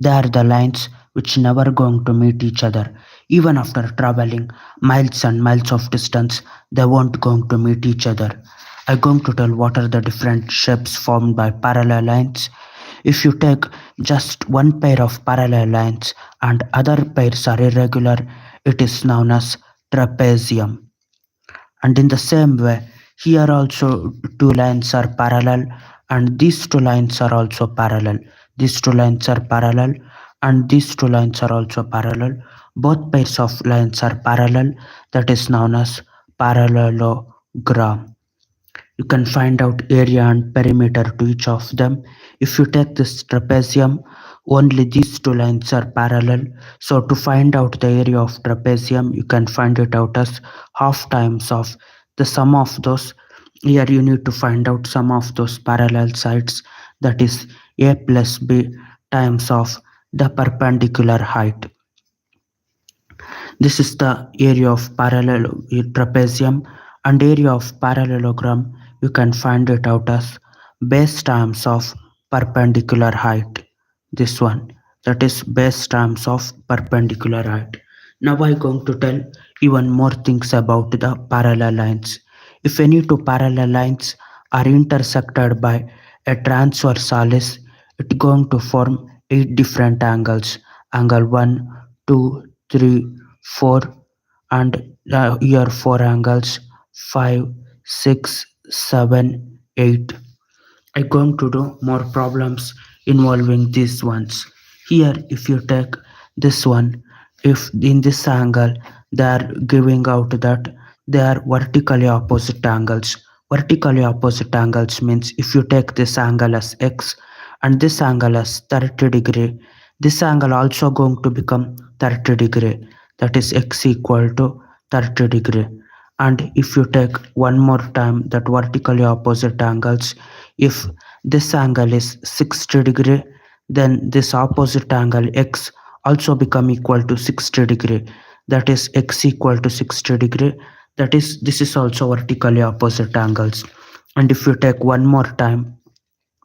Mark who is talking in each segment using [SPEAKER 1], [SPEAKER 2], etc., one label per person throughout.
[SPEAKER 1] They are the lines which never going to meet each other. Even after traveling miles and miles of distance, they won't going to meet each other. I'm going to tell what are the different shapes formed by parallel lines. If you take just one pair of parallel lines and other pairs are irregular, it is known as trapezium. And in the same way, here also two lines are parallel and these two lines are also parallel. These two lines are parallel and these two lines are also parallel. Both pairs of lines are parallel, that is known as parallelogram. You can find out area and perimeter to each of them. If you take this trapezium, only these two lines are parallel. So to find out the area of trapezium, you can find it out as half times of the sum of those. Here you need to find out sum of those parallel sides, that is a plus b times of the perpendicular height. This is the area of parallel trapezium, and area of parallelogram you can find it out as base times of perpendicular height. This one, that is base times of perpendicular height. Now I going to tell even more things about the parallel lines. If any two parallel lines are intersected by a transversalis, it going to form eight different angles. Angle 1, 2, 3, 4, and here four angles 5, 6, 7, 8. I'm going to do more problems involving these ones. Here, if you take this one, if in this angle they are giving out that they are vertically opposite angles. Vertically opposite angles means if you take this angle as x and this angle as 30 degree, this angle also going to become 30 degree. That is x equal to 30 degree. And if you take one more time that vertically opposite angles, if this angle is 60 degree, then this opposite angle x also become equal to 60 degree. That is x equal to 60 degree. That is, this is also vertically opposite angles. And if you take one more time,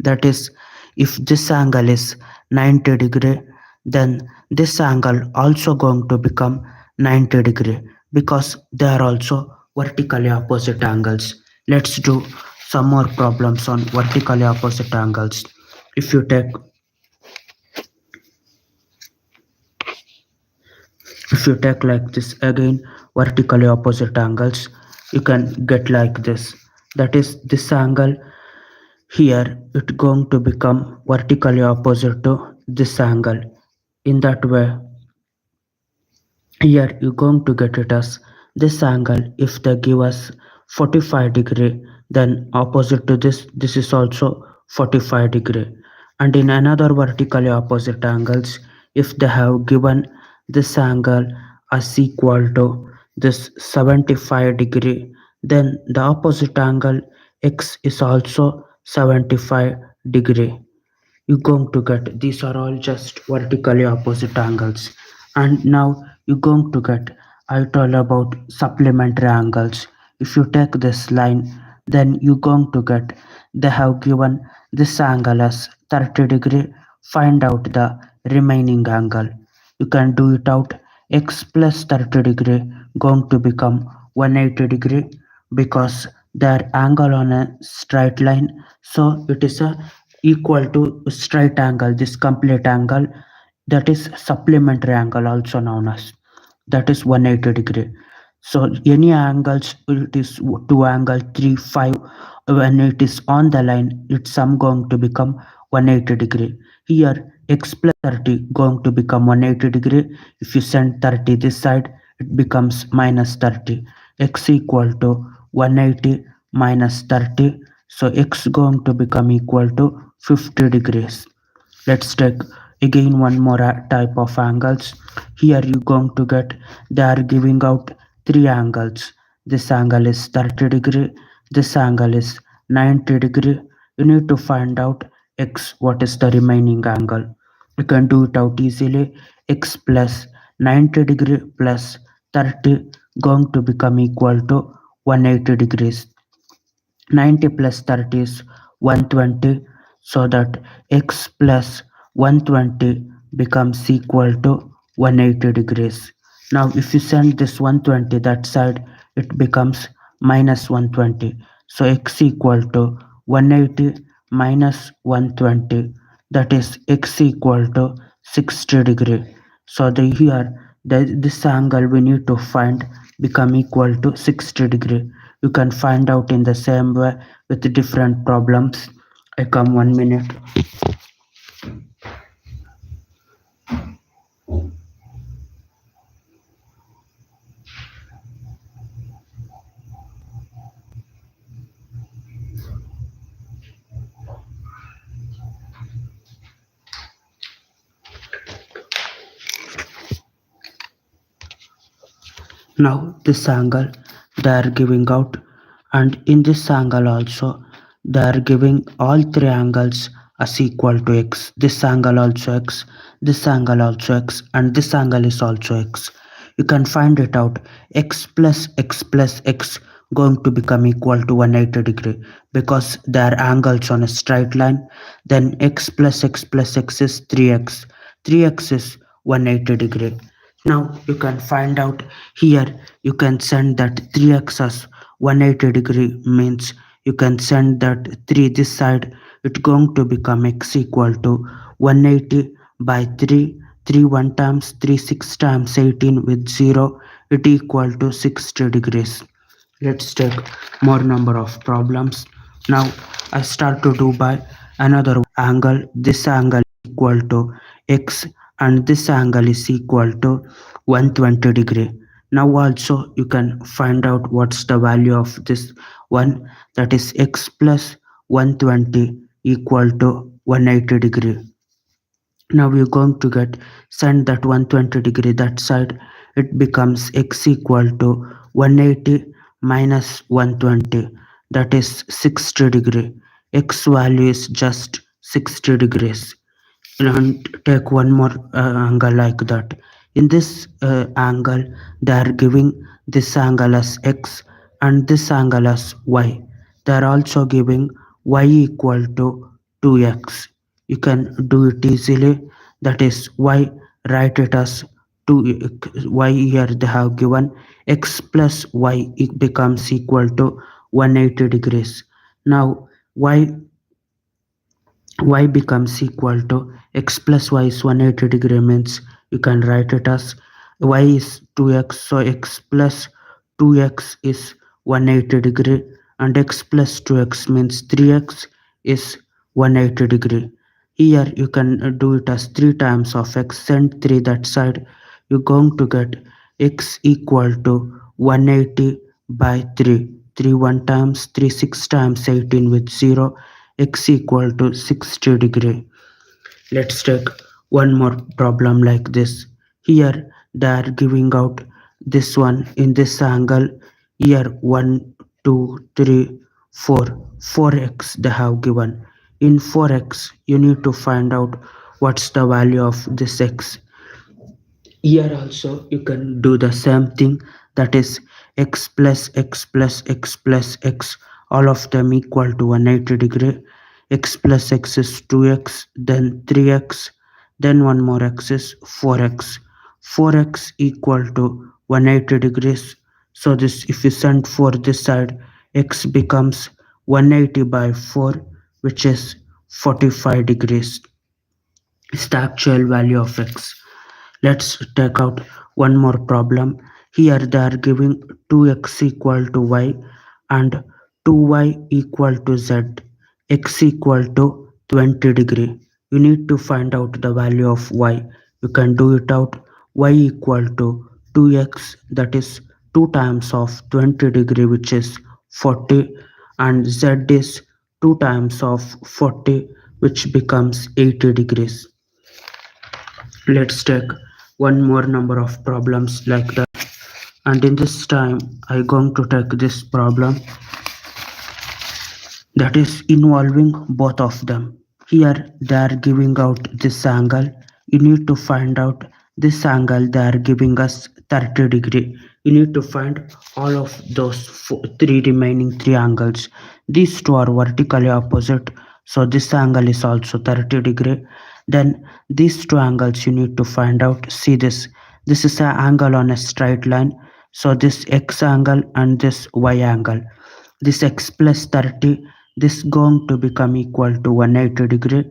[SPEAKER 1] that is, if this angle is 90 degree, then this angle also going to become 90 degree, because they are also vertically opposite angles. Let's do some more problems on vertically opposite angles. if you take if you take like this again, vertically opposite angles, you can get like this. That is, this angle here it going to become vertically opposite to this angle. In that way, here you're going to get it as this angle. If they give us 45 degree, then opposite to this is also 45 degree. And in another vertically opposite angles, if they have given this angle as equal to this 75 degree, then the opposite angle x is also 75 degree. You're going to get these are all just vertically opposite angles. And now you're going to get, I told about supplementary angles. If you take this line, then you're going to get they have given this angle as 30 degree. Find out the remaining angle. You can do it out. X plus 30 degree going to become 180 degree, because their angle on a straight line, so it is a equal to straight angle. This complete angle, that is supplementary angle also known as, that is 180 degree. So any angles, it is 2 angle 3 5, when it is on the line, it's sum going to become 180 degree. Here x plus 30 going to become 180 degree. If you send 30 this side, it becomes minus 30. X equal to 180 minus 30, so x going to become equal to 50 degrees. Let's take again one more type of angles. Here you're going to get they are giving out three angles. This angle is 30 degree, this angle is 90 degree. You need to find out x, what is the remaining angle. You can do it out easily. X plus 90 degree plus 30 going to become equal to 180 degrees. 90 plus 30 is 120, so that x plus 120 becomes equal to 180 degrees. Now if you send this 120 that side, it becomes minus 120. So x equal to 180 minus 120, that is x equal to 60 degree. So the here this angle we need to find become equal to 60 degree. You can find out in the same way with different problems. I come 1 minute. Now this angle they are giving out, and in this angle also they are giving all three angles as equal to x. This angle also x, this angle also x, and this angle is also x. You can find it out. X plus x going to become equal to 180 degree because they are angles on a straight line. Then x plus x is 3x. 3x is 180 degree. Now you can find out here. You can send that 3x as 180 degree means you can send that 3 this side. It's going to become x equal to 180 by 3. 3 1 times 3 6 times 18 with 0, it equal to 60 degrees. Let's take more number of problems. Now I start to do by another angle. This angle equal to x and this angle is equal to 120 degree. Now also you can find out what's the value of this one, that is x plus 120 equal to 180 degree. Now we're going to get send that 120 degree that side. It becomes x equal to 180 minus 120, that is 60 degree. X value is just 60 degrees. And take one more angle like that. In this angle they are giving this angle as x and this angle as y. They are also giving y equal to 2x. You can do it easily. That is y, write it as 2 y. Here they have given x plus y, it becomes equal to 180 degrees. Now y becomes equal to x plus y is 180 degree means you can write it as y is 2x, so x plus 2x is 180 degree, and x plus 2x means 3x is 180 degree. Here you can do it as 3 times of x, send 3 that side. You're going to get x equal to 180 by 3. 3 1 times 3 6 times 18 with 0, x equal to 60 degree. Let's take one more problem like this. Here they are giving out this one in this angle. Here 1 2 3 4, 4x they have given. In 4x you need to find out what's the value of this x. Here also you can do the same thing, that is x plus x plus x plus x, all of them equal to 180 degree. X plus x is 2x, then 3x, then one more x is 4x. 4x equal to 180 degrees. So this if you send 4 this side, x becomes 180 by 4, which is 45 degrees. Is the actual value of x. Let's take out one more problem. Here they are giving 2x equal to y and 2y equal to z. X equal to 20 degree. You need to find out the value of y. You can do it out. Y equal to 2x, that is 2 times of 20 degree, which is 40, and z is 2 times of 40, which becomes 80 degrees. Let's take one more number of problems like that, and in this time I going to take this problem that is involving both of them. Here they are giving out this angle. You need to find out this angle. They are giving us 30 degree. You need to find all of those three remaining three angles. These two are vertically opposite, so this angle is also 30 degree. Then these two angles you need to find out. See this. This is an angle on a straight line. So this x angle and this y angle. This x plus 30, this going to become equal to 180 degree,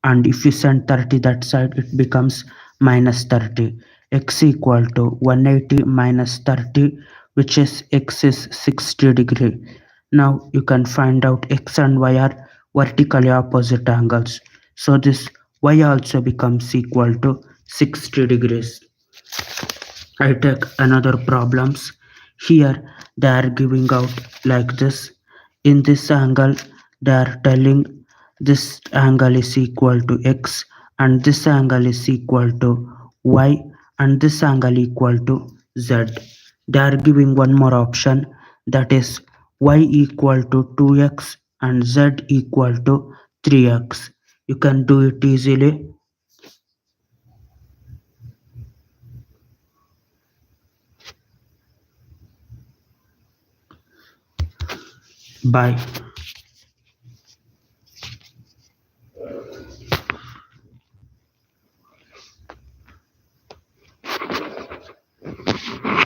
[SPEAKER 1] and if you send 30 that side it becomes minus 30. X equal to 180 minus 30, which is x is 60 degree. Now you can find out x and y are vertically opposite angles, so this y also becomes equal to 60 degrees. I take another problems. Here they are giving out like this. In this angle, they are telling this angle is equal to x and this angle is equal to y and this angle equal to z. They are giving one more option, that is y equal to 2x and z equal to 3x. You can do it easily. Bye.